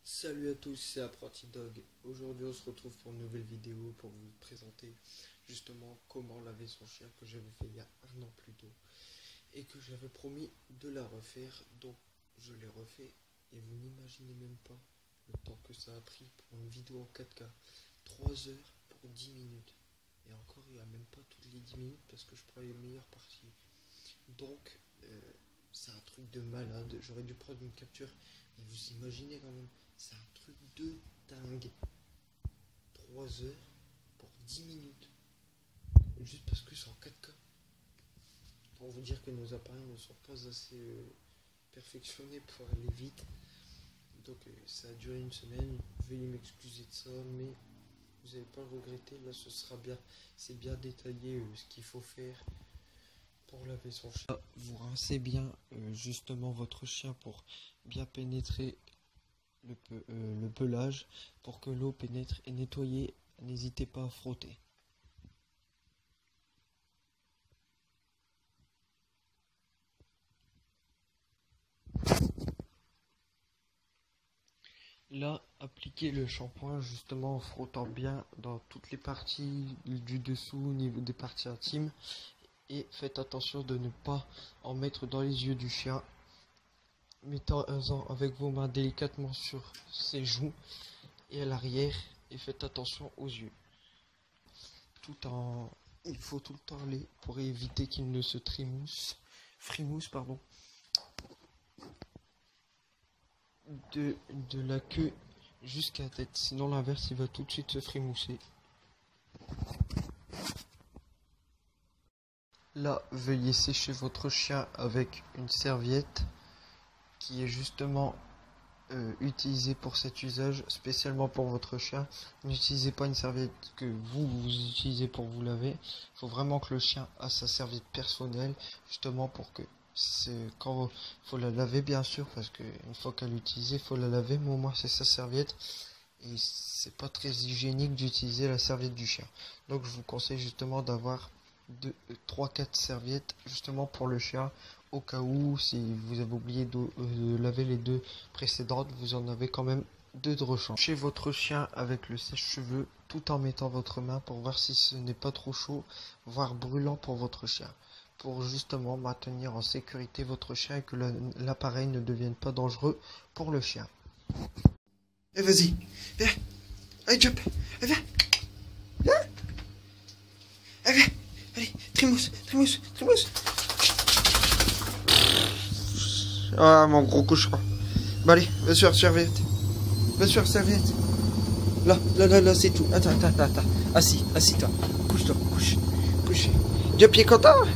Salut à tous, c'est Apprenti Dog. Aujourd'hui, on se retrouve pour une nouvelle vidéo pour vous présenter justement comment laver son chien que j'avais fait il y a un an plus tôt et que j'avais promis de la refaire. Donc, je l'ai refait et vous n'imaginez même pas le temps que ça a pris pour une vidéo en 4K. 3 heures pour 10 minutes. Et encore, il n'y a même pas toutes les 10 minutes parce que je prends les meilleures parties. Donc, c'est un truc de malade. J'aurais dû prendre une capture. Mais vous imaginez quand même, c'est un truc de dingue. 3 heures pour 10 minutes. Juste parce que c'est en 4K. Pour vous dire que nos appareils ne sont pas assez perfectionnés pour aller vite. Donc ça a duré une semaine. Veuillez m'excuser de ça, mais vous n'allez pas le regretter. Là, ce sera bien. C'est bien détaillé ce qu'il faut faire pour laver son chien. Vous rincez bien justement votre chien pour bien pénétrer le pelage, pour que l'eau pénètre et nettoyer. N'hésitez pas à frotter. Là, appliquez le shampoing justement en frottant bien dans toutes les parties du dessous au niveau des parties intimes. Et faites attention de ne pas en mettre dans les yeux du chien. Mettez-en avec vos mains délicatement sur ses joues et à l'arrière. Et faites attention aux yeux. Il faut tout le temps aller pour éviter qu'il ne se frimousse, pardon. De la queue jusqu'à la tête, sinon l'inverse il va tout de suite se frimousser. Là, veuillez sécher votre chien avec une serviette qui est justement utilisée pour cet usage, spécialement pour votre chien. N'utilisez pas une serviette que vous utilisez pour vous laver. Il faut vraiment que le chien a sa serviette personnelle, justement pour que quand faut la laver bien sûr, parce que une fois qu'elle est utilisée, faut la laver, mais au moins c'est sa serviette. Et c'est pas très hygiénique d'utiliser la serviette du chien. Donc je vous conseille justement d'avoir 3-4 serviettes justement pour le chien, au cas où si vous avez oublié de laver les deux précédentes, vous en avez quand même deux de rechange. Chez votre chien avec le sèche-cheveux tout en mettant votre main pour voir si ce n'est pas trop chaud, voire brûlant pour votre chien, pour justement maintenir en sécurité votre chien et que l'appareil ne devienne pas dangereux pour le chien. Et vas-y, viens, allez jump, allez, viens, viens, allez, viens, allez, trimousse. Ah mon gros cochon. Bah allez, va sur serviette. Là, c'est tout. Attends. Assis-toi. Couche-toi, couche. Jump, il est content.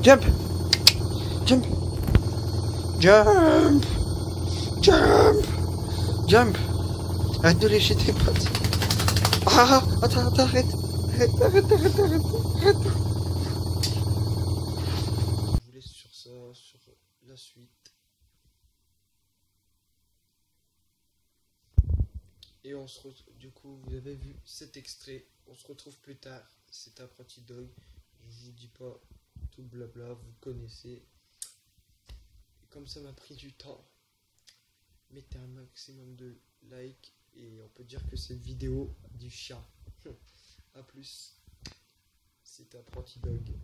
Jump. Arrête de lécher tes potes. Ah, attends, arrête. Je vous laisse sur ça, sur la suite. Et on se retrouve, du coup, vous avez vu cet extrait. On se retrouve plus tard. C'est Apprenti Dog. Je vous dis pas tout le blabla, vous connaissez. Et comme ça m'a pris du temps, mettez un maximum de likes. Et on peut dire que cette vidéo du chien. A plus, c'est Apprenti Dog.